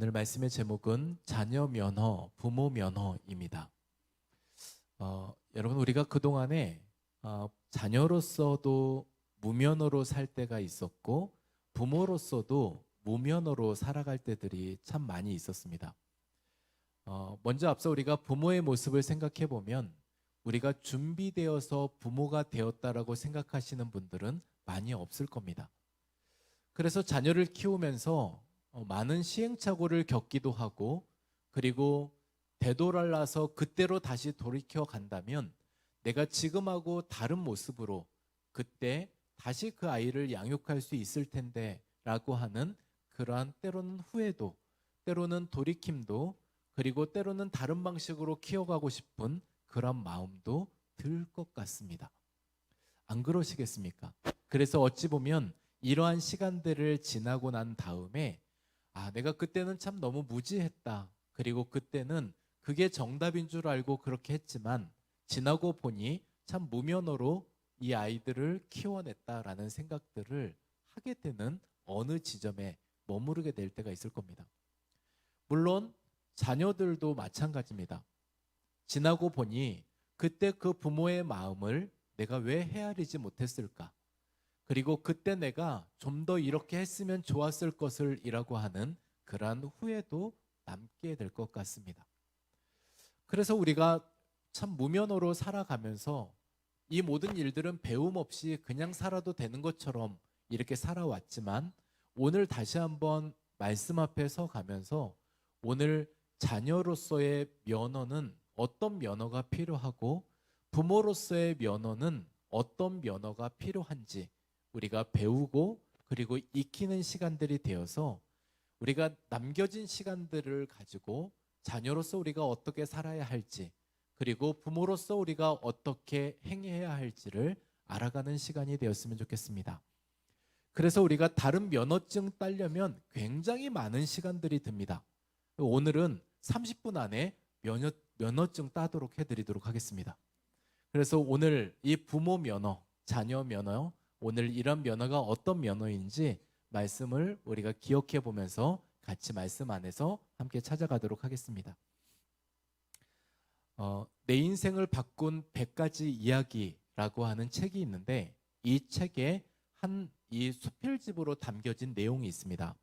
오늘 말씀의 제목은 자녀 면허, 부모 면허입니다. 여러분 우리가 그동안에 자녀로서도 무면허로 살 때가 있었고 부모로서도 무면허로 살아갈 때들이 참 많이 있었습니다. 먼저 앞서 우리가 부모의 모습을 생각해 보면 우리가 준비되어서 부모가 되었다라고 생각하시는 분들은 많이 없을 겁니다. 그래서 자녀를 키우면서 많은 시행착오를 겪기도 하고, 그리고 되돌아서 그때로 다시 돌이켜 간다면 내가 지금하고 다른 모습으로 그때 다시 그 아이를 양육할 수 있을 텐데 라고 하는 그러한 때로는 후회도, 때로는 돌이킴도, 그리고 때로는 다른 방식으로 키워가고 싶은 그런 마음도 들 것 같습니다. 안 그러시겠습니까? 그래서 어찌 보면 이러한 시간들을 지나고 난 다음에 내가 그때는 참 너무 무지했다. 그리고 그때는 그게 정답인 줄 알고 그렇게 했지만 지나고 보니 참 무면허로 이 아이들을 키워냈다라는 생각들을 하게 되는 어느 지점에 머무르게 될 때가 있을 겁니다. 물론 자녀들도 마찬가지입니다. 지나고 보니 그때 그 부모의 마음을 내가 왜 헤아리지 못했을까? 그리고 그때 내가 좀 더 이렇게 했으면 좋았을 것을 이라고 하는 그러한 후회도 남게 될 것 같습니다. 그래서 우리가 참 무면허로 살아가면서 이 모든 일들은 배움 없이 그냥 살아도 되는 것처럼 이렇게 살아왔지만 오늘 다시 한번 말씀 앞에 서 가면서 오늘 자녀로서의 면허는 어떤 면허가 필요하고 부모로서의 면허는 어떤 면허가 필요한지 우리가 배우고 그리고 익히는 시간들이 되어서 우리가 남겨진 시간들을 가지고 자녀로서 우리가 어떻게 살아야 할지 그리고 부모로서 우리가 어떻게 행해야 할지를 알아가는 시간이 되었으면 좋겠습니다. 그래서 우리가 다른 면허증 따려면 굉장히 많은 시간들이 듭니다. 오늘은 30분 안에 면허증 따도록 해드리도록 하겠습니다. 그래서 오늘 이 부모 면허, 자녀 면허, 오늘 이런 면허가 어떤 면허인지 말씀을 우리가 기억해 보면서 같이 말씀 안에서 함께 찾아가도록 하겠습니다. 내 인생을 바꾼 100가지 이야기라고 하는 책이 있는데 이 책에 이 수필집으로 담겨진 내용이 있습니다.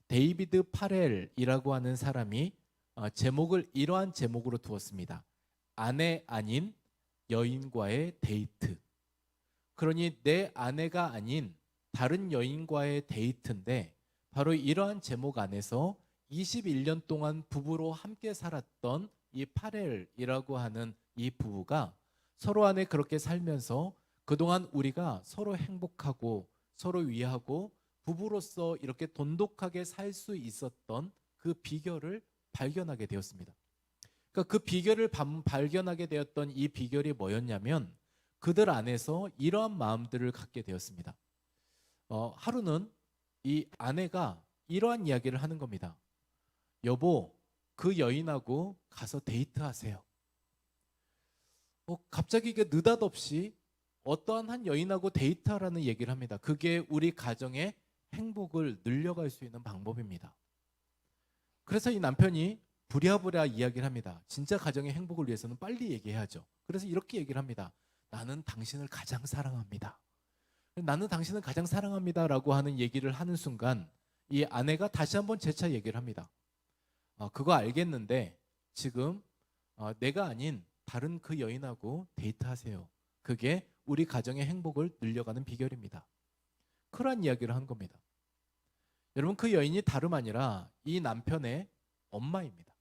데이비드 파렐이라고 하는 사람이 제목을 이러한 제목으로 두었습니다. 아내 아닌 여인과의 데이트. 그러니 내 아내가 아닌 다른 여인과의 데이트인데 바로 이러한 제목 안에서 21년 동안 부부로 함께 살았던 이 파렐이라고 하는 이 부부가 서로 안에 그렇게 살면서 그동안 우리가 서로 행복하고 서로 위하고 부부로서 이렇게 돈독하게 살 수 있었던 그 비결을 발견하게 되었습니다. 그러니까 그 비결을 발견하게 되었던 이 비결이 뭐였냐면 그들 안에서 이러한 마음들을 갖게 되었습니다. 하루는 이 아내가 이러한 이야기를 하는 겁니다. 여보, 그 여인하고 가서 데이트하세요. 갑자기 이게 느닷없이 어떠한 한 여인하고 데이트하라는 얘기를 합니다. 그게 우리 가정의 행복을 늘려갈 수 있는 방법입니다. 그래서 이 남편이 부랴부랴 이야기를 합니다. 진짜 가정의 행복을 위해서는 빨리 얘기해야죠. 그래서 이렇게 얘기를 합니다. 나는 당신을 가장 사랑합니다. 나는 당신을 가장 사랑합니다 라고 하는 얘기를 하는 순간 이 아내가 다시 한번 재차 얘기를 합니다. 그거 알겠는데 지금 내가 아닌 다른 그 여인하고 데이트하세요. 그게 우리 가정의 행복을 늘려가는 비결입니다. 그러한 이야기를 한 겁니다. 여러분 그 여인이 다름 아니라 이 남편의 엄마입니다.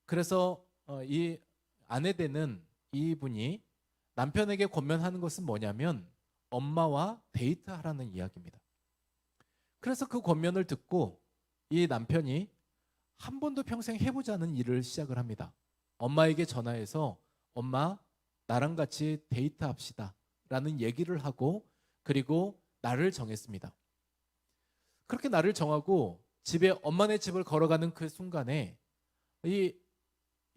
그래서 이 아내 되는 이분이 남편에게 권면하는 것은 뭐냐면 엄마와 데이트하라는 이야기입니다. 그래서 그 권면을 듣고 이 남편이 한 번도 평생 해보지 않은 일을 시작을 합니다. 엄마에게 전화해서 엄마 나랑 같이 데이트합시다 라는 얘기를 하고 그리고 날을 정했습니다. 그렇게 날을 정하고 집에 엄마네 집을 걸어가는 그 순간에 이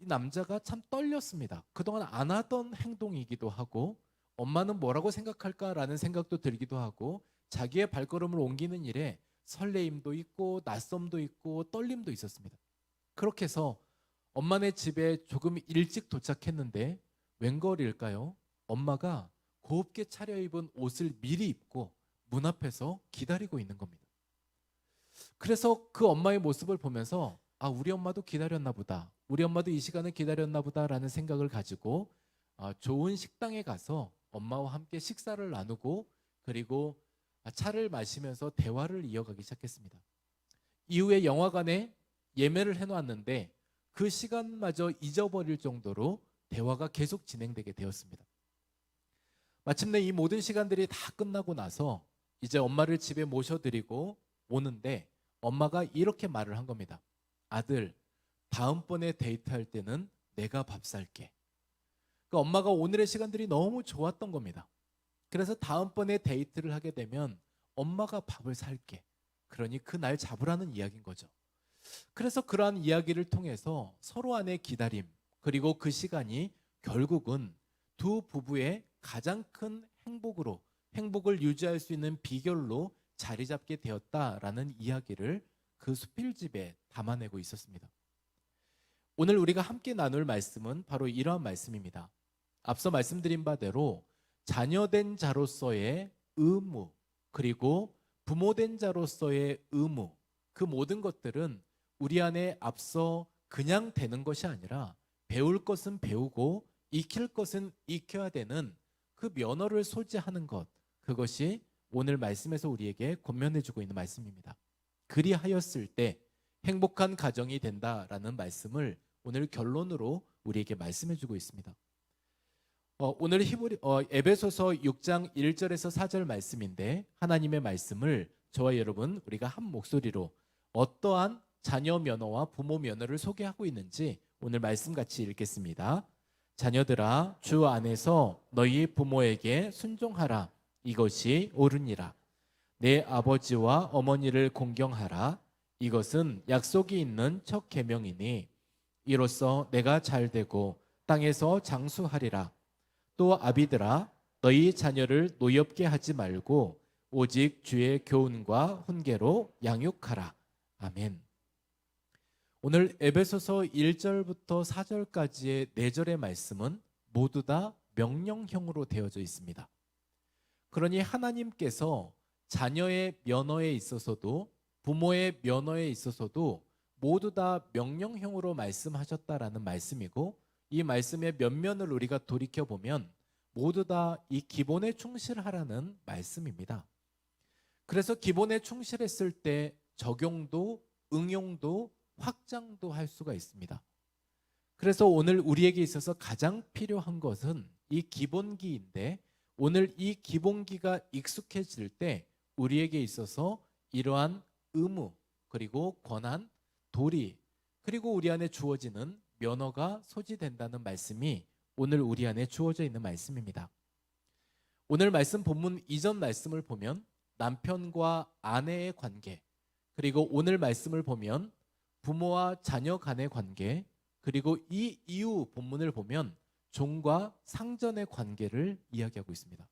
남자가 참 떨렸습니다. 그동안 안 하던 행동이기도 하고 엄마는 뭐라고 생각할까라는 생각도 들기도 하고 자기의 발걸음을 옮기는 일에 설레임도 있고 낯섦도 있고 떨림도 있었습니다. 그렇게 해서 엄마네 집에 조금 일찍 도착했는데 웬걸일까요? 엄마가 곱게 차려입은 옷을 미리 입고 문 앞에서 기다리고 있는 겁니다. 그래서 그 엄마의 모습을 보면서 우리 엄마도 기다렸나 보다. 우리 엄마도 이 시간을 기다렸나 보다라는 생각을 가지고 좋은 식당에 가서 엄마와 함께 식사를 나누고 그리고 차를 마시면서 대화를 이어가기 시작했습니다. 이후에 영화관에 예매를 해놓았는데 그 시간마저 잊어버릴 정도로 대화가 계속 진행되게 되었습니다. 마침내 이 모든 시간들이 다 끝나고 나서 이제 엄마를 집에 모셔드리고 오는데 엄마가 이렇게 말을 한 겁니다. 아들, 다음번에 데이트할 때는 내가 밥 살게. 그러니까 엄마가 오늘의 시간들이 너무 좋았던 겁니다. 그래서 다음번에 데이트를 하게 되면 엄마가 밥을 살게. 그러니 그 날 잡으라는 이야기인 거죠. 그래서 그러한 이야기를 통해서 서로 안의 기다림 그리고 그 시간이 결국은 두 부부의 가장 큰 행복을 유지할 수 있는 비결로 자리 잡게 되었다라는 이야기를 그 수필집에 담아내고 있었습니다. 오늘 우리가 함께 나눌 말씀은 바로 이러한 말씀입니다. 앞서 말씀드린 바대로 자녀된 자로서의 의무 그리고 부모된 자로서의 의무, 그 모든 것들은 우리 안에 앞서 그냥 되는 것이 아니라 배울 것은 배우고 익힐 것은 익혀야 되는 그 면허를 소지하는 것, 그것이 오늘 말씀에서 우리에게 권면해주고 있는 말씀입니다. 그리하였을 때 행복한 가정이 된다라는 말씀을 오늘 결론으로 우리에게 말씀해주고 있습니다. 오늘 에베소서 6장 1절에서 4절 말씀인데 하나님의 말씀을 저와 여러분 우리가 한 목소리로 어떠한 자녀 면허와 부모 면허를 소개하고 있는지 오늘 말씀 같이 읽겠습니다. 자녀들아 주 안에서 너희 부모에게 순종하라. 이것이 옳으니라. 내 아버지와 어머니를 공경하라. 이것은 약속이 있는 첫 계명이니 이로써 내가 잘되고 땅에서 장수하리라. 또 아비들아 너희 자녀를 노엽게 하지 말고 오직 주의 교훈과 훈계로 양육하라. 아멘. 오늘 에베소서 1절부터 4절까지의 4절의 말씀은 모두 다 명령형으로 되어져 있습니다. 그러니 하나님께서 자녀의 면허에 있어서도 부모의 면허에 있어서도 모두 다 명령형으로 말씀하셨다라는 말씀이고 이 말씀의 면면을 우리가 돌이켜보면 모두 다 이 기본에 충실하라는 말씀입니다. 그래서 기본에 충실했을 때 적용도 응용도 확장도 할 수가 있습니다. 그래서 오늘 우리에게 있어서 가장 필요한 것은 이 기본기인데 오늘 이 기본기가 익숙해질 때 우리에게 있어서 이러한 의무 그리고 권한, 도리 그리고 우리 안에 주어지는 면허가 소지된다는 말씀이 오늘 우리 안에 주어져 있는 말씀입니다. 오늘 말씀 본문 이전 말씀을 보면 남편과 아내의 관계 그리고 오늘 말씀을 보면 부모와 자녀 간의 관계 그리고 이 이후 본문을 보면 종과 상전의 관계를 이야기하고 있습니다.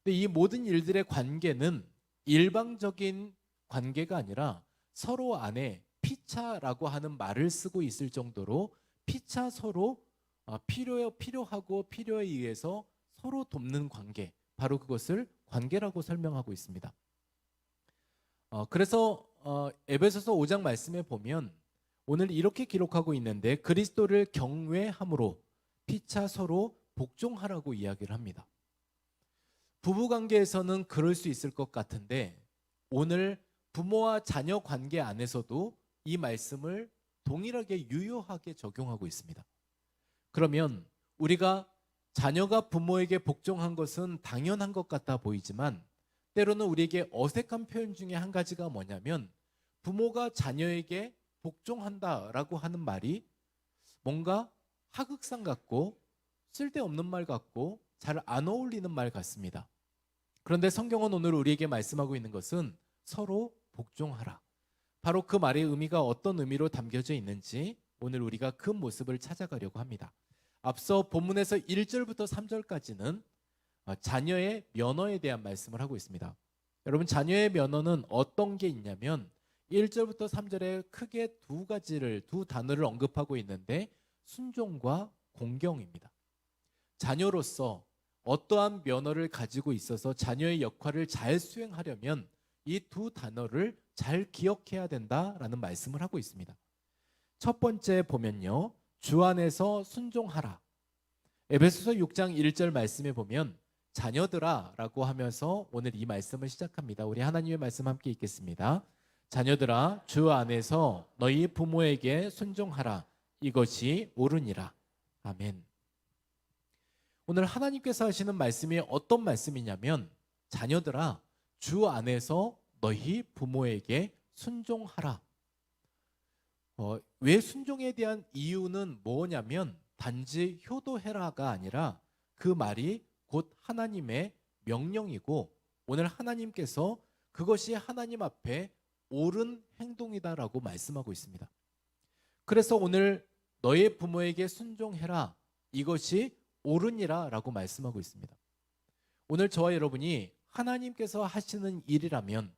근데 이 모든 일들의 관계는 일방적인 관계가 아니라 서로 안에 피차라고 하는 말을 쓰고 있을 정도로 피차 서로 필요하고 필요에 의해서 서로 돕는 관계, 바로 그것을 관계라고 설명하고 있습니다. 그래서 에베소서 5장 말씀에 보면 오늘 이렇게 기록하고 있는데 그리스도를 경외함으로 피차 서로 복종하라고 이야기를 합니다. 부부관계에서는 그럴 수 있을 것 같은데 오늘 부모와 자녀 관계 안에서도 이 말씀을 동일하게 유효하게 적용하고 있습니다. 그러면 우리가 자녀가 부모에게 복종한 것은 당연한 것 같아 보이지만 때로는 우리에게 어색한 표현 중에 한 가지가 뭐냐면 부모가 자녀에게 복종한다라고 하는 말이 뭔가 하극상 같고 쓸데없는 말 같고 잘 안 어울리는 말 같습니다. 그런데 성경은 오늘 우리에게 말씀하고 있는 것은 서로 복종하라. 바로 그 말의 의미가 어떤 의미로 담겨져 있는지 오늘 우리가 그 모습을 찾아가려고 합니다. 앞서 본문에서 1절부터 3절까지는 자녀의 면허에 대한 말씀을 하고 있습니다. 여러분, 자녀의 면허는 어떤 게 있냐면 1절부터 3절에 크게 두 단어를 언급하고 있는데 순종과 공경입니다. 자녀로서 어떠한 면허를 가지고 있어서 자녀의 역할을 잘 수행하려면 이 두 단어를 잘 기억해야 된다라는 말씀을 하고 있습니다. 첫 번째 보면요, 주 안에서 순종하라. 에베소서 6장 1절 말씀에 보면 자녀들아 라고 하면서 오늘 이 말씀을 시작합니다. 우리 하나님의 말씀 함께 읽겠습니다. 자녀들아, 주 안에서 너희 부모에게 순종하라. 이것이 옳으니라. 아멘. 오늘 하나님께서 하시는 말씀이 어떤 말씀이냐면, 자녀들아, 주 안에서 너희 부모에게 순종하라. 왜 순종에 대한 이유는 뭐냐면 단지 효도해라가 아니라 그 말이 곧 하나님의 명령이고, 오늘 하나님께서 그것이 하나님 앞에 옳은 행동이다라고 말씀하고 있습니다. 그래서 오늘 너의 부모에게 순종해라. 이것이 옳으니라 라고 말씀하고 있습니다. 오늘 저와 여러분이 하나님께서 하시는 일이라면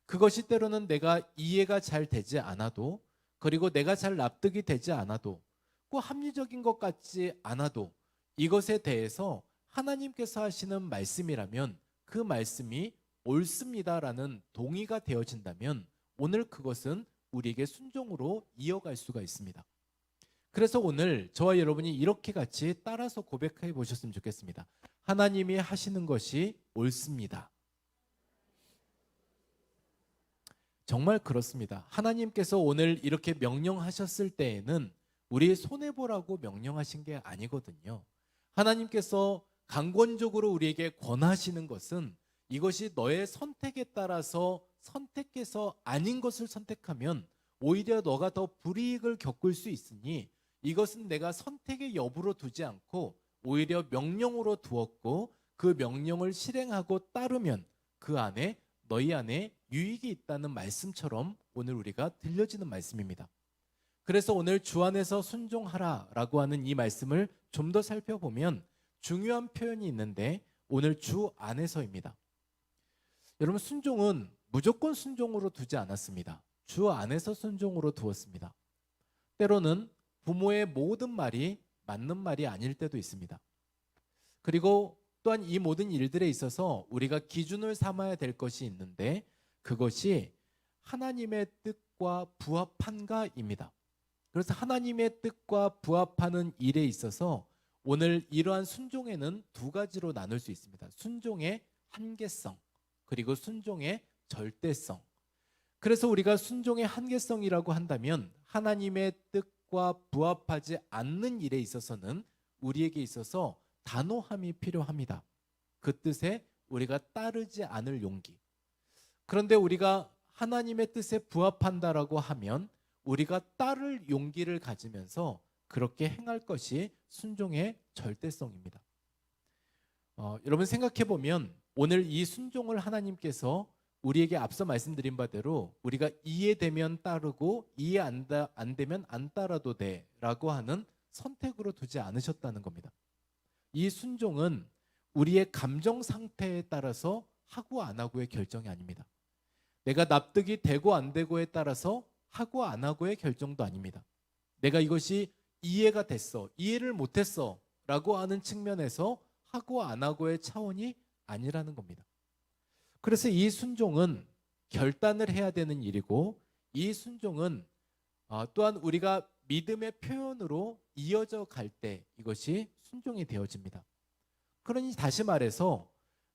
그것이 때로는 내가 이해가 잘 되지 않아도, 그리고 내가 잘 납득이 되지 않아도, 꼭 합리적인 것 같지 않아도 이것에 대해서 하나님께서 하시는 말씀이라면 그 말씀이 옳습니다라는 동의가 되어진다면 오늘 그것은 우리에게 순종으로 이어갈 수가 있습니다. 그래서 오늘 저와 여러분이 이렇게 같이 따라서 고백해 보셨으면 좋겠습니다. 하나님이 하시는 것이 옳습니다. 정말 그렇습니다. 하나님께서 오늘 이렇게 명령하셨을 때에는 우리 손해보라고 명령하신 게 아니거든요. 하나님께서 강권적으로 우리에게 권하시는 것은 이것이 너의 선택에 따라서 선택해서 아닌 것을 선택하면 오히려 너가 더 불이익을 겪을 수 있으니 이것은 내가 선택의 여부로 두지 않고 오히려 명령으로 두었고, 그 명령을 실행하고 따르면 그 안에 너희 안에 유익이 있다는 말씀처럼 오늘 우리가 들려지는 말씀입니다. 그래서 오늘 주 안에서 순종하라 라고 하는 이 말씀을 좀 더 살펴보면 중요한 표현이 있는데 오늘 주 안에서입니다. 여러분, 순종은 무조건 순종으로 두지 않았습니다. 주 안에서 순종으로 두었습니다. 때로는 부모의 모든 말이 맞는 말이 아닐 때도 있습니다. 그리고 또한 이 모든 일들에 있어서 우리가 기준을 삼아야 될 것이 있는데 그것이 하나님의 뜻과 부합한가입니다. 그래서 하나님의 뜻과 부합하는 일에 있어서 오늘 이러한 순종에는 두 가지로 나눌 수 있습니다. 순종의 한계성, 그리고 순종의 절대성. 그래서 우리가 순종의 한계성이라고 한다면 하나님의 뜻과 부합하지 않는 일에 있어서는 우리에게 있어서 단호함이 필요합니다. 그 뜻에 우리가 따르지 않을 용기. 그런데 우리가 하나님의 뜻에 부합한다라고 하면 우리가 따를 용기를 가지면서 그렇게 행할 것이 순종의 절대성입니다. 여러분, 생각해 보면 오늘 이 순종을 하나님께서 우리에게 앞서 말씀드린 바대로 우리가 이해되면 따르고 이해 안 되면 안 따라도 돼라고 하는 선택으로 두지 않으셨다는 겁니다. 이 순종은 우리의 감정 상태에 따라서 하고 안 하고의 결정이 아닙니다. 내가 납득이 되고 안 되고에 따라서 하고 안 하고의 결정도 아닙니다. 내가 이것이 이해가 됐어, 이해를 못했어 라고 하는 측면에서 하고 안 하고의 차원이 아니라는 겁니다. 그래서 이 순종은 결단을 해야 되는 일이고, 이 순종은 또한 우리가 믿음의 표현으로 이어져 갈 때 이것이 순종이 되어집니다. 그러니 다시 말해서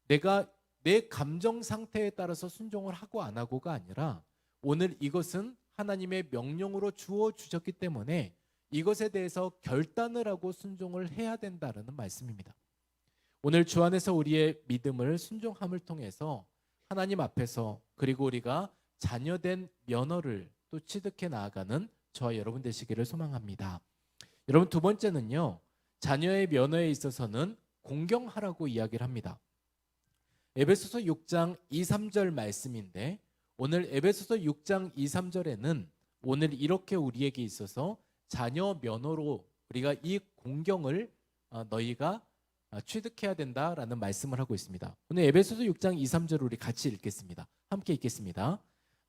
내가 내 감정 상태에 따라서 순종을 하고 안 하고가 아니라 오늘 이것은 하나님의 명령으로 주어 주셨기 때문에 이것에 대해서 결단을 하고 순종을 해야 된다는 말씀입니다. 오늘 주 안에서 우리의 믿음을 순종함을 통해서 하나님 앞에서, 그리고 우리가 자녀된 면허를 또 취득해 나아가는 저와 여러분 되시기를 소망합니다. 여러분, 두 번째는요, 자녀의 면허에 있어서는 공경하라고 이야기를 합니다. 에베소서 6장 2, 3절 말씀인데 오늘 에베소서 6장 2, 3절에는 오늘 이렇게 우리에게 있어서 자녀 면허로 우리가 이 공경을 너희가 취득해야 된다라는 말씀을 하고 있습니다. 오늘 에베소서 6장 2, 3절 우리 같이 읽겠습니다. 함께 읽겠습니다.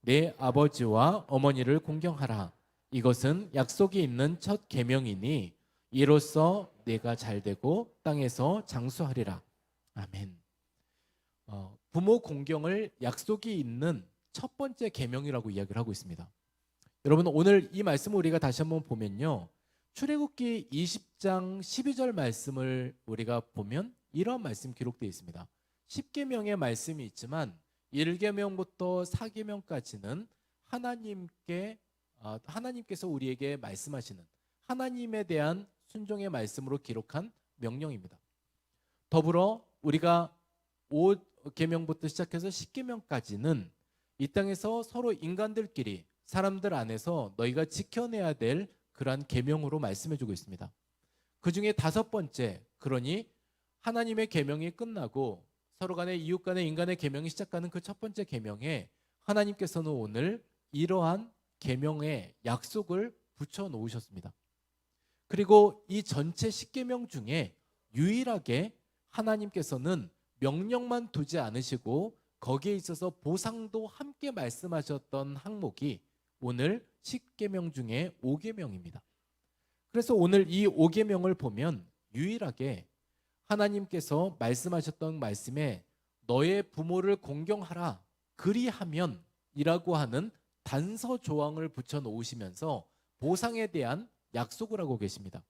내 아버지와 어머니를 공경하라. 이것은 약속이 있는 첫 계명이니 이로써 내가 잘되고 땅에서 장수하리라. 아멘. 부모 공경을 약속이 있는 첫 번째 계명이라고 이야기를 하고 있습니다. 여러분, 오늘 이 말씀을 우리가 다시 한번 보면요, 출애굽기 20장 12절 말씀을 우리가 보면 이런 말씀 기록되어 있습니다. 10계명의 말씀이 있지만 1계명부터 4계명까지는 하나님께서 우리에게 말씀하시는 하나님에 대한 순종의 말씀으로 기록한 명령입니다. 더불어 우리가 5계명부터 시작해서 10계명까지는 이 땅에서 서로 인간들끼리 사람들 안에서 너희가 지켜내야 될 그러한 계명으로 말씀해주고 있습니다. 그 중에 5번째, 그러니 하나님의 계명이 끝나고 서로 간의 이웃 간의 인간의 계명이 시작하는 그 첫 번째 계명에 하나님께서는 오늘 이러한 계명의 약속을 붙여 놓으셨습니다. 그리고 이 전체 10계명 중에 유일하게 하나님께서는 명령만 두지 않으시고 거기에 있어서 보상도 함께 말씀하셨던 항목이 오늘 10계명 중에 5계명입니다. 그래서 오늘 이 5계명을 보면 유일하게 하나님께서 말씀하셨던 말씀에 너의 부모를 공경하라 그리하면 이라고 하는 단서 조항을 붙여 놓으시면서 보상에 대한 약속을 하고 계십니다.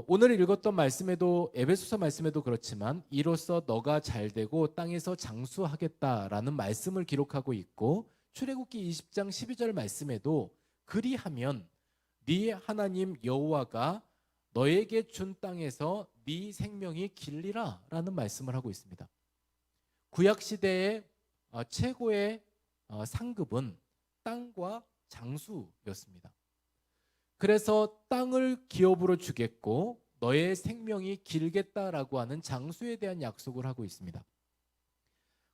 오늘 읽었던 말씀에도 에베소서 말씀에도 그렇지만 이로써 너가 잘되고 땅에서 장수하겠다라는 말씀을 기록하고 있고 출애굽기 20장 12절 말씀에도 그리하면 네 하나님 여호와가 너에게 준 땅에서 네 생명이 길리라 라는 말씀을 하고 있습니다. 구약시대의 최고의 상급은 땅과 장수였습니다. 그래서 땅을 기업으로 주겠고 너의 생명이 길겠다라고 하는 장수에 대한 약속을 하고 있습니다.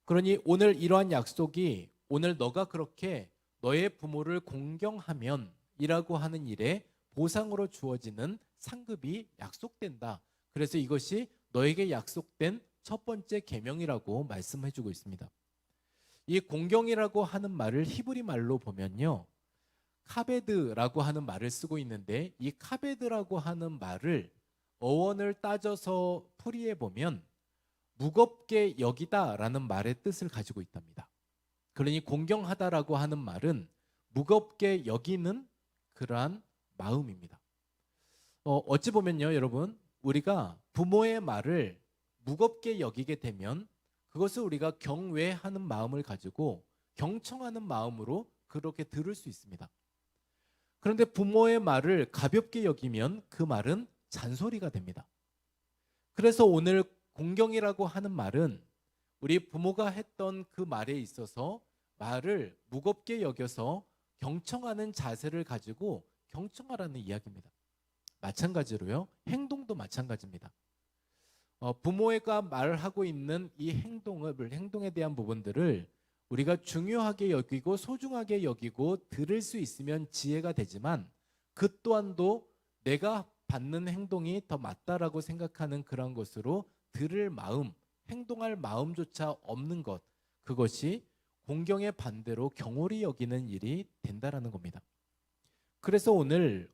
그러니 오늘 이러한 약속이 오늘 너가 그렇게 너의 부모를 공경하면 이라고 하는 일에 보상으로 주어지는 상급이 약속된다. 그래서 이것이 너에게 약속된 첫 번째 계명이라고 말씀해주고 있습니다. 이 공경이라고 하는 말을 히브리 말로 보면요, 카베드라고 하는 말을 쓰고 있는데 이 카베드라고 하는 말을 어원을 따져서 풀이해 보면 무겁게 여기다라는 말의 뜻을 가지고 있답니다. 그러니 공경하다라고 하는 말은 무겁게 여기는 그러한 마음입니다. 어찌 보면요, 여러분, 우리가 부모의 말을 무겁게 여기게 되면 그것을 우리가 경외하는 마음을 가지고 경청하는 마음으로 그렇게 들을 수 있습니다. 그런데 부모의 말을 가볍게 여기면 그 말은 잔소리가 됩니다. 그래서 오늘 공경이라고 하는 말은 우리 부모가 했던 그 말에 있어서 말을 무겁게 여겨서 경청하는 자세를 가지고 경청하라는 이야기입니다. 마찬가지로요, 행동도 마찬가지입니다. 부모가 말하고 있는 이 행동에 대한 부분들을 우리가 중요하게 여기고 소중하게 여기고 들을 수 있으면 지혜가 되지만 그 또한도 내가 받는 행동이 더 맞다라고 생각하는 그런 것으로 들을 마음, 행동할 마음조차 없는 것, 그것이 공경의 반대로 경홀히 여기는 일이 된다라는 겁니다. 그래서 오늘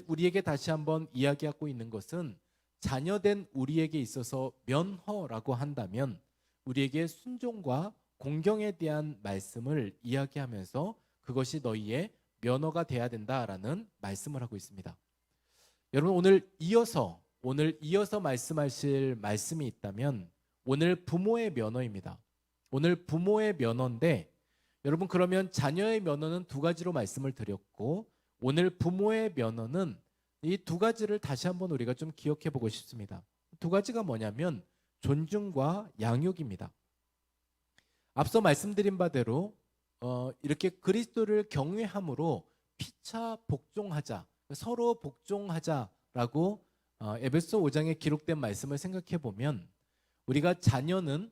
우리에게 다시 한번 이야기하고 있는 것은 자녀된 우리에게 있어서 면허라고 한다면 우리에게 순종과 공경에 대한 말씀을 이야기하면서 그것이 너희의 면허가 돼야 된다라는 말씀을 하고 있습니다. 여러분, 오늘 이어서 말씀하실 말씀이 있다면 오늘 부모의 면허입니다. 오늘 부모의 면허인데 여러분, 그러면 자녀의 면허는 두 가지로 말씀을 드렸고 오늘 부모의 면허는 이 두 가지를 다시 한번 우리가 좀 기억해 보고 싶습니다. 두 가지가 뭐냐면 존중과 양육입니다. 앞서 말씀드린 바대로 이렇게 그리스도를 경외함으로 피차 복종하자, 서로 복종하자라고 에베소 5장에 기록된 말씀을 생각해 보면 우리가 자녀는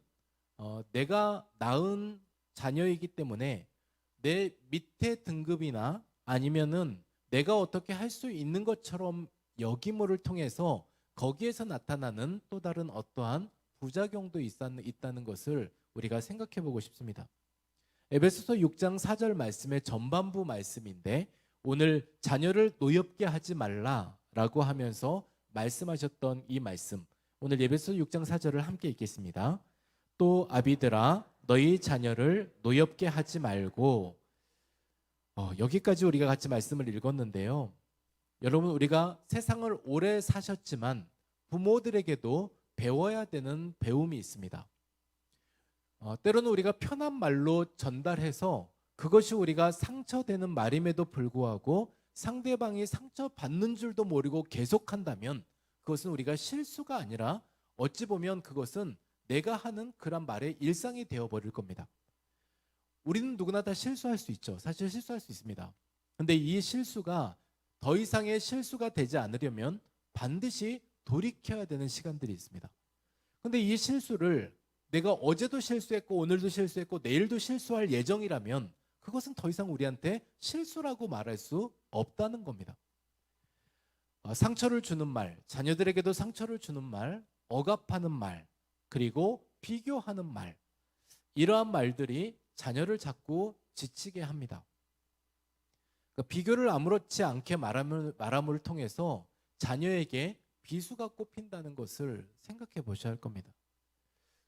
내가 낳은 자녀이기 때문에 내 밑에 등급이나 아니면은 내가 어떻게 할 수 있는 것처럼 여김을 통해서 거기에서 나타나는 또 다른 어떠한 부작용도 있다는 것을 우리가 생각해 보고 싶습니다. 에베소서 6장 4절 말씀의 전반부 말씀인데 오늘 자녀를 노엽게 하지 말라라고 하면서 말씀하셨던 이 말씀, 오늘 에베소서 6장 4절을 함께 읽겠습니다. 또 아비들아 너희 자녀를 노엽게 하지 말고, 여기까지 우리가 같이 말씀을 읽었는데요. 여러분, 우리가 세상을 오래 사셨지만 부모들에게도 배워야 되는 배움이 있습니다. 때로는 우리가 편한 말로 전달해서 그것이 우리가 상처되는 말임에도 불구하고 상대방이 상처받는 줄도 모르고 계속한다면 그것은 우리가 실수가 아니라 어찌 보면 그것은 내가 하는 그런 말의 일상이 되어버릴 겁니다. 우리는 누구나 다 실수할 수 있죠. 사실 실수할 수 있습니다. 근데 이 실수가 더 이상의 실수가 되지 않으려면 반드시 돌이켜야 되는 시간들이 있습니다. 근데 이 실수를 내가 어제도 실수했고 오늘도 실수했고 내일도 실수할 예정이라면 그것은 더 이상 우리한테 실수라고 말할 수 없다는 겁니다. 상처를 주는 말, 자녀들에게도 상처를 주는 말, 억압하는 말, 그리고 비교하는 말, 이러한 말들이 자녀를 자꾸 지치게 합니다. 비교를 아무렇지 않게 말함을 통해서 자녀에게 비수가 꼽힌다는 것을 생각해 보셔야 할 겁니다.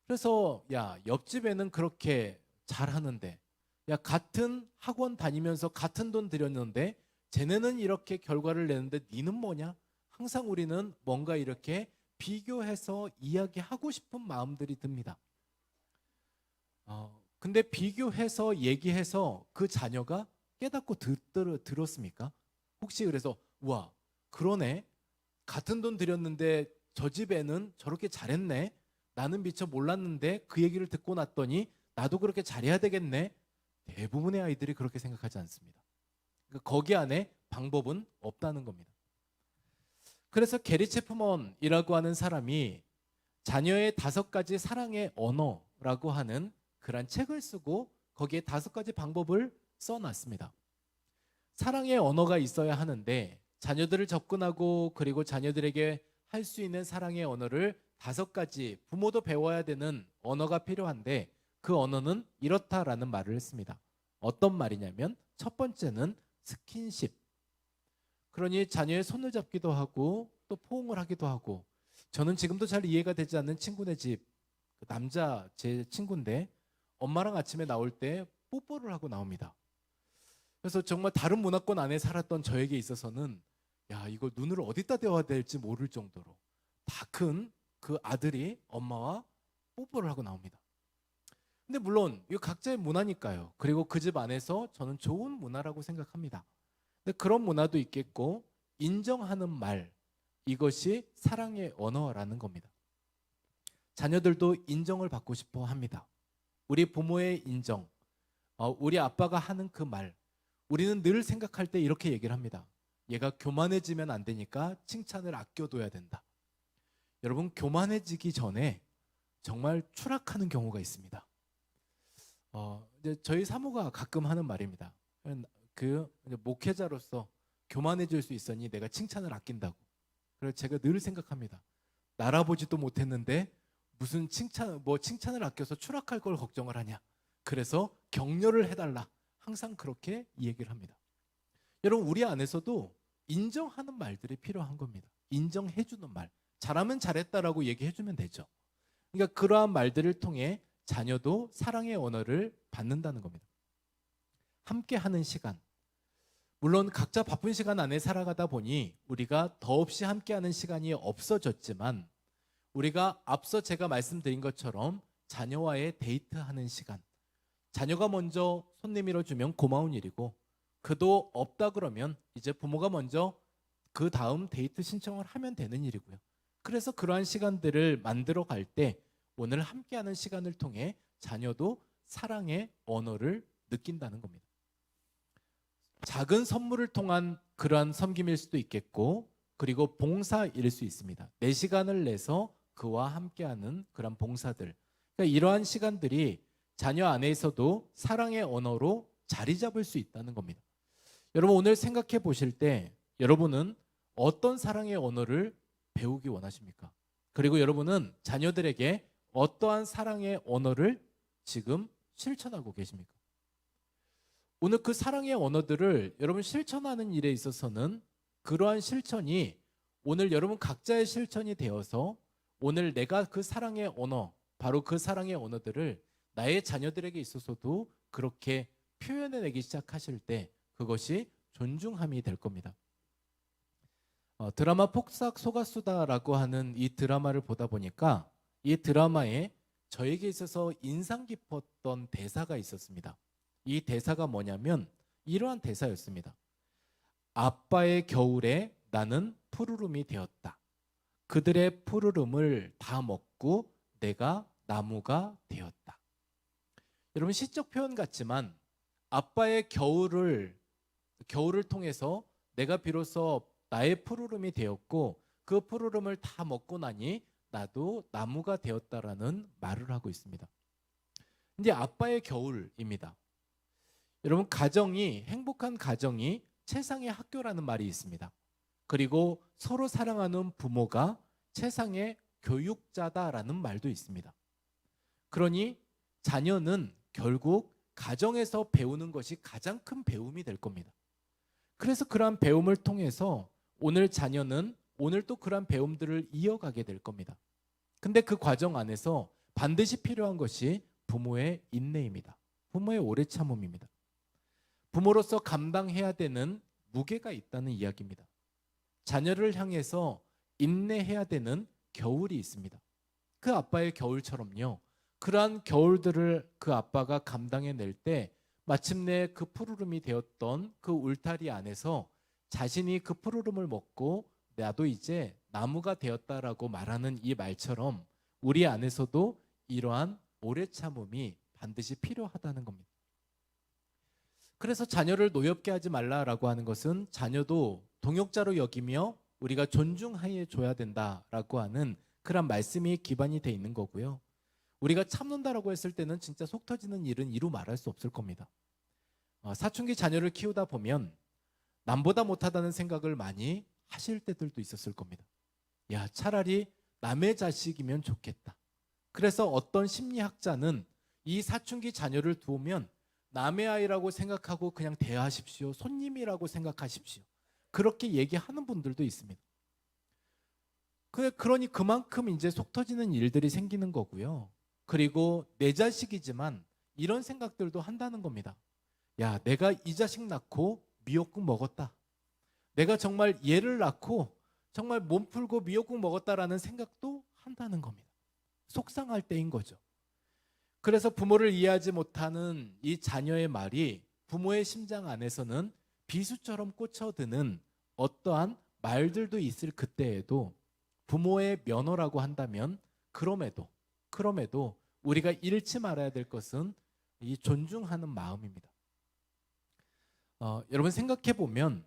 그래서 야, 옆집에는 그렇게 잘하는데, 야, 같은 학원 다니면서 같은 돈 들였는데 쟤네는 이렇게 결과를 내는데 니는 뭐냐? 항상 우리는 뭔가 이렇게 비교해서 이야기하고 싶은 마음들이 듭니다. 근데 비교해서 얘기해서 그 자녀가 깨닫고 들었습니까? 혹시 그래서 와, 그러네, 같은 돈 들였는데 저 집에는 저렇게 잘했네, 나는 미처 몰랐는데 그 얘기를 듣고 났더니 나도 그렇게 잘해야 되겠네. 대부분의 아이들이 그렇게 생각하지 않습니다. 그러니까 거기 안에 방법은 없다는 겁니다. 그래서 게리 체프먼이라고 하는 사람이 자녀의 5가지 사랑의 언어라고 하는 그런 책을 쓰고 거기에 5가지 방법을 써놨습니다. 사랑의 언어가 있어야 하는데 자녀들을 접근하고 그리고 자녀들에게 할 수 있는 사랑의 언어를 5가지, 부모도 배워야 되는 언어가 필요한데 그 언어는 이렇다라는 말을 했습니다. 어떤 말이냐면 첫 번째는 스킨십. 그러니 자녀의 손을 잡기도 하고 또 포옹을 하기도 하고, 저는 지금도 잘 이해가 되지 않는 친구네 집 남자 제 친구인데 엄마랑 아침에 나올 때 뽀뽀를 하고 나옵니다. 그래서 정말 다른 문화권 안에 살았던 저에게 있어서는 야, 이걸 눈을 어디다 대어야 될지 모를 정도로 다 큰 그 아들이 엄마와 뽀뽀를 하고 나옵니다. 근데 물론 이거 각자의 문화니까요. 그리고 그 집 안에서 저는 좋은 문화라고 생각합니다. 근데 그런 문화도 있겠고, 인정하는 말, 이것이 사랑의 언어라는 겁니다. 자녀들도 인정을 받고 싶어 합니다. 우리 부모의 인정, 우리 아빠가 하는 그 말, 우리는 늘 생각할 때 이렇게 얘기를 합니다. 얘가 교만해지면 안 되니까 칭찬을 아껴둬야 된다. 여러분, 교만해지기 전에 정말 추락하는 경우가 있습니다. 이제 저희 사모가 가끔 하는 말입니다. 그 목회자로서 교만해질 수 있으니 내가 칭찬을 아낀다고. 그래서 제가 늘 생각합니다. 날아보지도 못했는데 무슨 칭찬을 아껴서 추락할 걸 걱정을 하냐. 그래서 격려를 해달라. 항상 그렇게 얘기를 합니다. 여러분, 우리 안에서도 인정하는 말들이 필요한 겁니다. 인정해주는 말. 잘하면 잘했다라고 얘기해주면 되죠. 그러니까 그러한 말들을 통해 자녀도 사랑의 언어를 받는다는 겁니다. 함께하는 시간. 물론 각자 바쁜 시간 안에 살아가다 보니 우리가 더없이 함께하는 시간이 없어졌지만, 우리가 앞서 제가 말씀드린 것처럼 자녀와의 데이트하는 시간, 자녀가 먼저 손 내밀어 주면 고마운 일이고, 그도 없다 그러면 이제 부모가 먼저 그 다음 데이트 신청을 하면 되는 일이고요. 그래서 그러한 시간들을 만들어 갈 때 오늘 함께하는 시간을 통해 자녀도 사랑의 언어를 느낀다는 겁니다. 작은 선물을 통한 그러한 섬김일 수도 있겠고, 그리고 봉사일 수 있습니다. 내 시간을 내서 그와 함께하는 그런 봉사들. 그러니까 이러한 시간들이 자녀 안에서도 사랑의 언어로 자리 잡을 수 있다는 겁니다. 여러분, 오늘 생각해 보실 때 여러분은 어떤 사랑의 언어를 배우기 원하십니까? 그리고 여러분은 자녀들에게 어떠한 사랑의 언어를 지금 실천하고 계십니까? 오늘 그 사랑의 언어들을 여러분 실천하는 일에 있어서는 그러한 실천이 오늘 여러분 각자의 실천이 되어서 오늘 내가 그 사랑의 언어, 바로 그 사랑의 언어들을 나의 자녀들에게 있어서도 그렇게 표현해내기 시작하실 때 그것이 존중함이 될 겁니다. 드라마 폭삭 속았수다라고 하는 이 드라마를 보다 보니까 이 드라마에 저에게 있어서 인상 깊었던 대사가 있었습니다. 이 대사가 뭐냐면 이러한 대사였습니다. 아빠의 겨울에 나는 푸르름이 되었다. 그들의 푸르름을 다 먹고 내가 나무가 되었다. 여러분 시적 표현 같지만 아빠의 겨울을 통해서 내가 비로소 나의 푸르름이 되었고 그 푸르름을 다 먹고 나니 나도 나무가 되었다라는 말을 하고 있습니다. 근데 아빠의 겨울입니다. 여러분 행복한 가정이 최상의 학교라는 말이 있습니다. 그리고 서로 사랑하는 부모가 최상의 교육자다라는 말도 있습니다. 그러니 자녀는 결국 가정에서 배우는 것이 가장 큰 배움이 될 겁니다. 그래서 그러한 배움을 통해서 오늘 자녀는 오늘 또 그러한 배움들을 이어가게 될 겁니다. 근데 그 과정 안에서 반드시 필요한 것이 부모의 인내입니다. 부모의 오래 참음입니다. 부모로서 감당해야 되는 무게가 있다는 이야기입니다. 자녀를 향해서 인내해야 되는 겨울이 있습니다. 그 아빠의 겨울처럼요. 그러한 겨울들을 그 아빠가 감당해낼 때 마침내 그 푸르름이 되었던 그 울타리 안에서 자신이 그 푸르름을 먹고 나도 이제 나무가 되었다라고 말하는 이 말처럼 우리 안에서도 이러한 오래 참음이 반드시 필요하다는 겁니다. 그래서 자녀를 노엽게 하지 말라라고 하는 것은 자녀도 동역자로 여기며 우리가 존중해 줘야 된다라고 하는 그런 말씀이 기반이 돼 있는 거고요. 우리가 참는다라고 했을 때는 진짜 속 터지는 일은 이루 말할 수 없을 겁니다. 사춘기 자녀를 키우다 보면 남보다 못하다는 생각을 많이 하실 때들도 있었을 겁니다. 야, 차라리 남의 자식이면 좋겠다. 그래서 어떤 심리학자는 이 사춘기 자녀를 두면 남의 아이라고 생각하고 그냥 대하십시오. 손님이라고 생각하십시오. 그렇게 얘기하는 분들도 있습니다. 그러니 그만큼 이제 속 터지는 일들이 생기는 거고요. 그리고 내 자식이지만 이런 생각들도 한다는 겁니다. 야, 내가 이 자식 낳고 미역국 먹었다. 내가 정말 얘를 낳고 정말 몸 풀고 미역국 먹었다라는 생각도 한다는 겁니다. 속상할 때인 거죠. 그래서 부모를 이해하지 못하는 이 자녀의 말이 부모의 심장 안에서는 비수처럼 꽂혀드는 어떠한 말들도 있을 그때에도 부모의 면허라고 한다면 그럼에도 우리가 잃지 말아야 될 것은 이 존중하는 마음입니다. 여러분 생각해 보면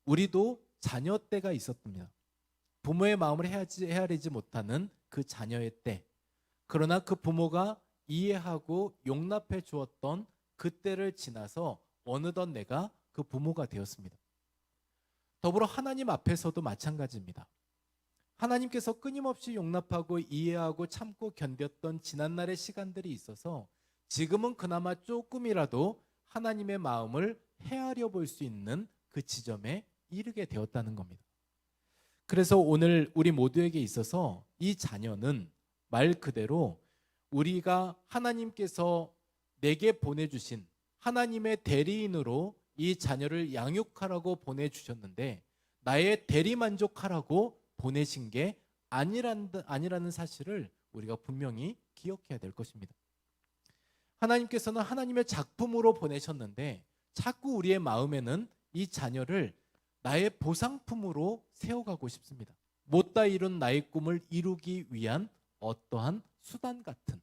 우리도 자녀 때가 있었습니다. 부모의 마음을 헤아리지 못하는 그 자녀의 때. 그러나 그 부모가 이해하고 용납해 주었던 그때를 지나서 어느덧 내가 그 부모가 되었습니다. 더불어 하나님 앞에서도 마찬가지입니다. 하나님께서 끊임없이 용납하고 이해하고 참고 견뎠던 지난날의 시간들이 있어서 지금은 그나마 조금이라도 하나님의 마음을 헤아려 볼 수 있는 그 지점에 이르게 되었다는 겁니다. 그래서 오늘 우리 모두에게 있어서 이 자녀는 말 그대로 우리가 하나님께서 내게 보내주신 하나님의 대리인으로 이 자녀를 양육하라고 보내주셨는데 나의 대리만족하라고 보내신 게 아니라는 사실을 우리가 분명히 기억해야 될 것입니다. 하나님께서는 하나님의 작품으로 보내셨는데 자꾸 우리의 마음에는 이 자녀를 나의 보상품으로 세워가고 싶습니다. 못다 이룬 나의 꿈을 이루기 위한 어떠한 수단 같은.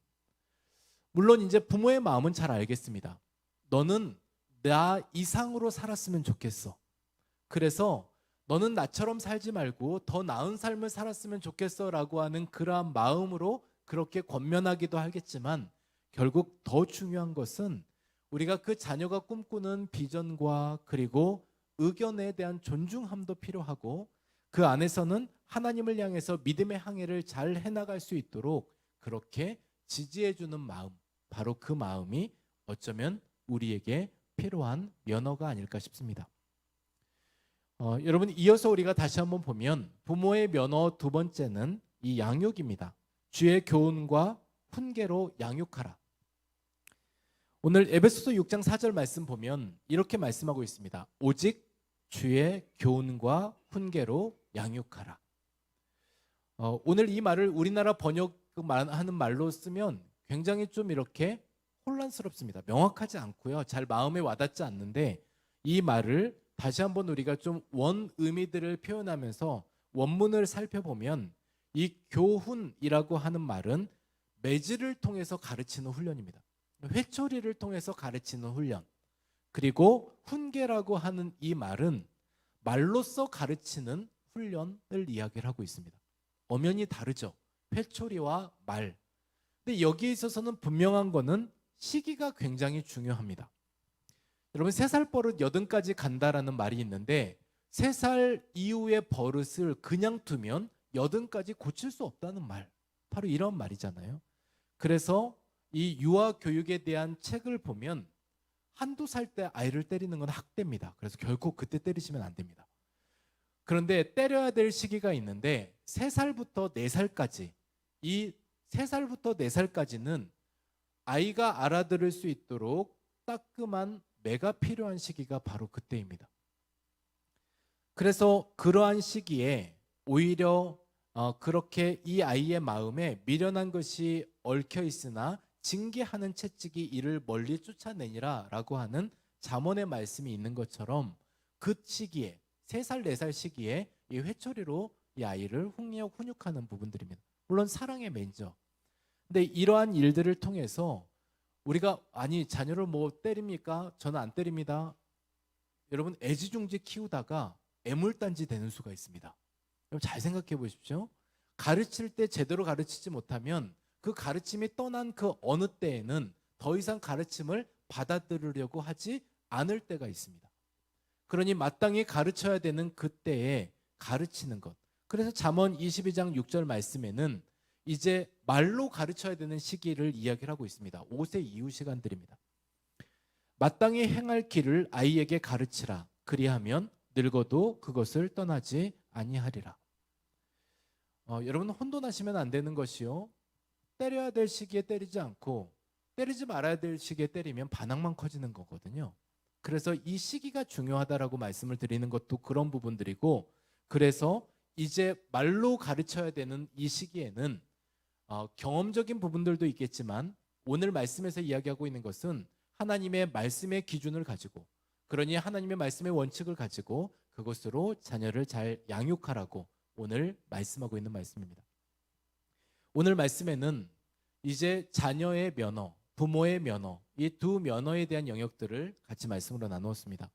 물론 이제 부모의 마음은 잘 알겠습니다. 너는 나 이상으로 살았으면 좋겠어. 그래서 너는 나처럼 살지 말고 더 나은 삶을 살았으면 좋겠어 라고 하는 그러한 마음으로 그렇게 권면하기도 하겠지만 결국 더 중요한 것은 우리가 그 자녀가 꿈꾸는 비전과 그리고 의견에 대한 존중함도 필요하고 그 안에서는 하나님을 향해서 믿음의 항해를 잘 해나갈 수 있도록 그렇게 지지해주는 마음, 바로 그 마음이 어쩌면 우리에게 필요한 면허가 아닐까 싶습니다. 여러분, 이어서 우리가 다시 한번 보면 부모의 면허 두 번째는 이 양육입니다. 주의 교훈과 훈계로 양육하라. 오늘 에베소서 6장 4절 말씀 보면 이렇게 말씀하고 있습니다. 오직 주의 교훈과 훈계로 양육하라. 오늘 이 말을 우리나라 번역하는 말로 쓰면 굉장히 좀 이렇게 혼란스럽습니다. 명확하지 않고요. 잘 마음에 와닿지 않는데 이 말을 다시 한번 우리가 좀 원 의미들을 표현하면서 원문을 살펴보면 이 교훈이라고 하는 말은 매질을 통해서 가르치는 훈련입니다. 회초리를 통해서 가르치는 훈련. 그리고 훈계라고 하는 이 말은 말로써 가르치는 훈련을 이야기를 하고 있습니다. 엄연히 다르죠. 회초리와 말. 근데 여기에 있어서는 분명한 거는 시기가 굉장히 중요합니다. 여러분, 3살 버릇 80까지 간다라는 말이 있는데 3살 이후의 버릇을 그냥 두면 80까지 고칠 수 없다는 말, 바로 이런 말이잖아요. 그래서 이 유아 교육에 대한 책을 보면 한두 살 때 아이를 때리는 건 학대입니다. 그래서 결코 그때 때리시면 안 됩니다. 그런데 때려야 될 시기가 있는데 3살부터 4살까지, 이 3살부터 4살까지는 아이가 알아들을 수 있도록 따끔한 매가 필요한 시기가 바로 그때입니다. 그래서 그러한 시기에 오히려 그렇게 이 아이의 마음에 미련한 것이 얽혀 있으나 징계하는 채찍이 이를 멀리 쫓아내니라 라고 하는 잠언의 말씀이 있는 것처럼 그 시기에 3살 4살 시기에 이 회초리로 이 아이를 훈육하는 부분들입니다. 물론 사랑의 매죠. 근데 이러한 일들을 통해서 우리가 아니 자녀를 뭐 때립니까? 저는 안 때립니다. 여러분, 애지중지 키우다가 애물단지 되는 수가 있습니다. 여러분, 잘 생각해 보십시오. 가르칠 때 제대로 가르치지 못하면 그 가르침이 떠난 그 어느 때에는 더 이상 가르침을 받아들이려고 하지 않을 때가 있습니다. 그러니 마땅히 가르쳐야 되는 그때에 가르치는 것. 그래서 잠언 22장 6절 말씀에는 이제 말로 가르쳐야 되는 시기를 이야기를 하고 있습니다. 5세 이후 시간들입니다. 마땅히 행할 길을 아이에게 가르치라. 그리하면 늙어도 그것을 떠나지 아니하리라. 여러분, 혼돈하시면 안 되는 것이요, 때려야 될 시기에 때리지 않고 때리지 말아야 될 시기에 때리면 반항만 커지는 거거든요. 그래서 이 시기가 중요하다라고 말씀을 드리는 것도 그런 부분들이고, 그래서 이제 말로 가르쳐야 되는 이 시기에는 경험적인 부분들도 있겠지만 오늘 말씀에서 이야기하고 있는 것은 하나님의 말씀의 기준을 가지고, 그러니 하나님의 말씀의 원칙을 가지고 그것으로 자녀를 잘 양육하라고 오늘 말씀하고 있는 말씀입니다. 오늘 말씀에는 이제 자녀의 면허, 부모의 면허, 이 두 면허에 대한 영역들을 같이 말씀으로 나누었습니다.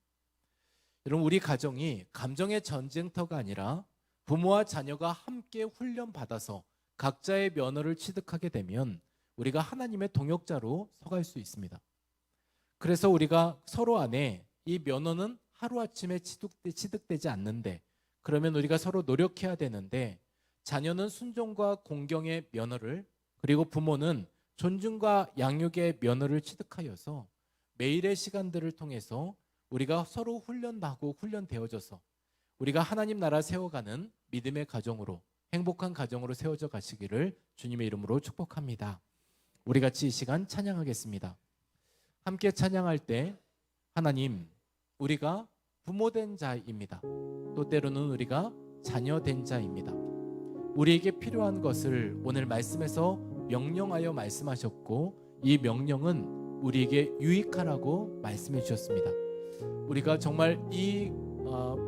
여러분, 우리 가정이 감정의 전쟁터가 아니라 부모와 자녀가 함께 훈련받아서 각자의 면허를 취득하게 되면 우리가 하나님의 동역자로 서갈 수 있습니다. 그래서 우리가 서로 안에 이 면허는 하루아침에 취득되지 않는데, 그러면 우리가 서로 노력해야 되는데, 자녀는 순종과 공경의 면허를, 그리고 부모는 존중과 양육의 면허를 취득하여서 매일의 시간들을 통해서 우리가 서로 훈련하고 훈련되어져서 우리가 하나님 나라 세워가는 믿음의 가정으로, 행복한 가정으로 세워져 가시기를 주님의 이름으로 축복합니다. 우리 같이 이 시간 찬양하겠습니다. 함께 찬양할 때 하나님, 우리가 부모된 자입니다. 또 때로는 우리가 자녀된 자입니다. 우리에게 필요한 것을 오늘 말씀에서 명령하여 말씀하셨고, 이 명령은 우리에게 유익하라고 말씀해 주셨습니다. 우리가 정말 이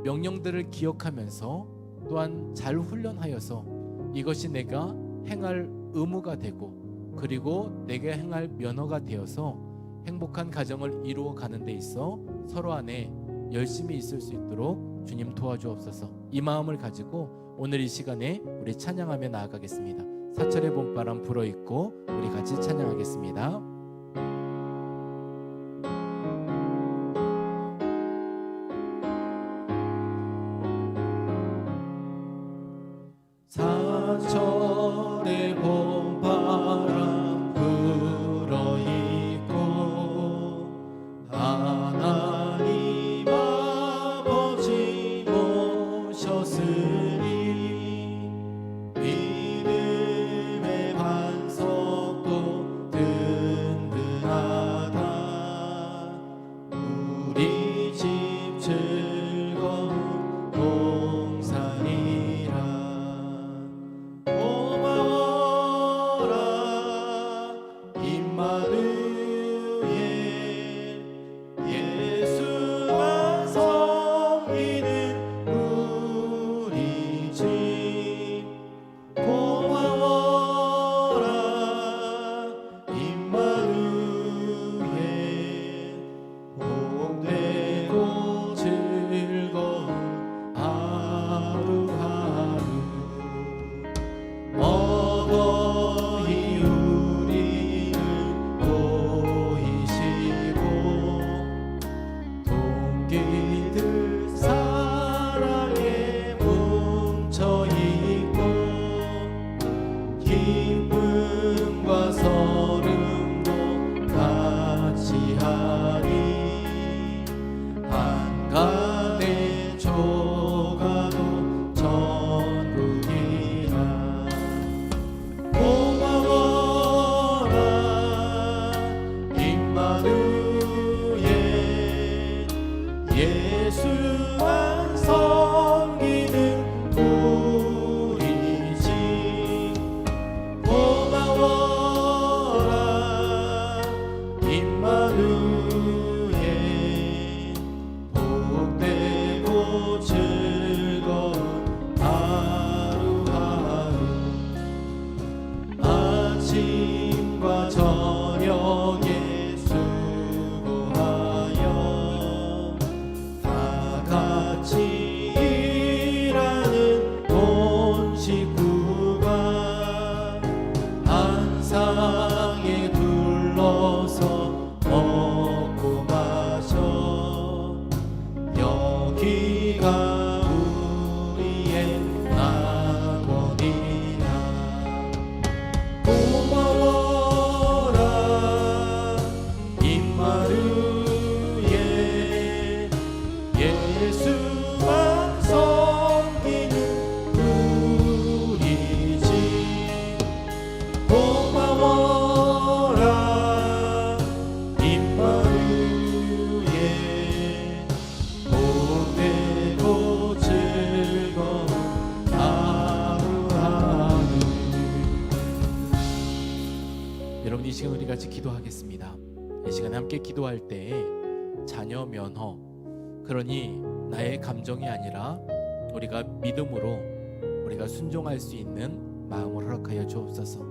명령들을 기억하면서 또한 잘 훈련하여서 이것이 내가 행할 의무가 되고, 그리고 내가 행할 면허가 되어서 행복한 가정을 이루어 가는 데 있어 서로 안에 열심히 있을 수 있도록 주님 도와주옵소서. 이 마음을 가지고 오늘 이 시간에 우리 찬양하며 나아가겠습니다. 사철의 봄바람 불어있고 우리 같이 찬양하겠습니다. 산천의 봄바람 불어있고 하나님 아버지 모셨으니 믿음의 반석도 든든하다. 우리 집 즐거운 동산이라. 고마워라 임마누엘, 예수만 섬기는 우리 집. 고마워라 임마누엘, 복되고 즐거운 하루하루. 어버이 우리를 보이시고 동기들 사랑에 뭉쳐있고 기쁨과 서름도 같이 하니 한간에 조가도 천국이라. 고마워라 임마누엘, 예수만 섬기는 우리 집. 고마워라 임마누엘, 복되고 즐거운 하루하루. 아침과 저녁에 수고하여 다 같이 일하는 온 식구가 한상에 둘러서 먹고 마셔. 여기가 우리의 낙원이라. 고마워라 임마누엘, 예수만 섬기는 우리 집. 고마워라 임마누엘, 복되고 즐거운 하루하루. 여러분, 이 시간 우리 같이 기도하겠습니다. 이 시간에 함께 기도할 때 자녀 면허, 그러니 나의 감정이 아니라 우리가 믿음으로 우리가 순종할 수 있는 마음을 허락하여 주옵소서.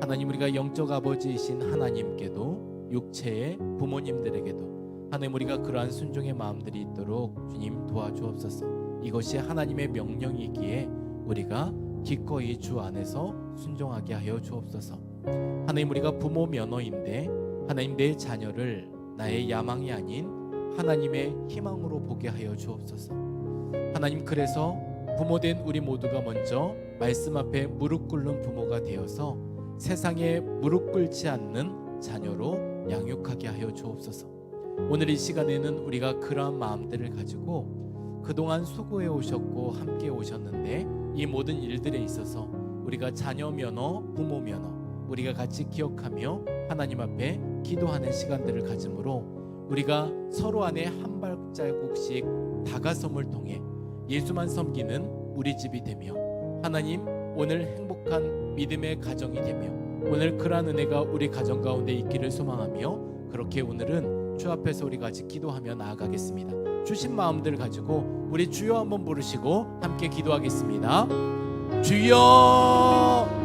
하나님, 우리가 영적 아버지이신 하나님께도 육체의 부모님들에게도 하나님, 우리가 그러한 순종의 마음들이 있도록 주님 도와주옵소서. 이것이 하나님의 명령이기에 우리가 기꺼이 주 안에서 순종하게 하여 주옵소서. 하나님, 우리가 부모 면허인데 하나님, 내 자녀를 나의 야망이 아닌 하나님의 희망으로 보게 하여 주옵소서. 하나님, 그래서 부모된 우리 모두가 먼저 말씀 앞에 무릎 꿇는 부모가 되어서 세상에 무릎 꿇지 않는 자녀로 양육하게 하여 주옵소서. 오늘 이 시간에는 우리가 그러한 마음들을 가지고 그동안 수고해 오셨고 함께 오셨는데 이 모든 일들에 있어서 우리가 자녀 면허, 부모 면허 우리가 같이 기억하며 하나님 앞에 기도하는 시간들을 가짐으로 우리가 서로 안에 한 발자국씩 다가섬을 통해 예수만 섬기는 우리 집이 되며 하나님, 오늘 행복한 믿음의 가정이 되며 오늘 그러한 은혜가 우리 가정 가운데 있기를 소망하며 그렇게 오늘은 주 앞에서 우리 같이 기도하며 나아가겠습니다. 주신 마음들을 가지고 우리 주여 한번 부르시고 함께 기도하겠습니다. 주여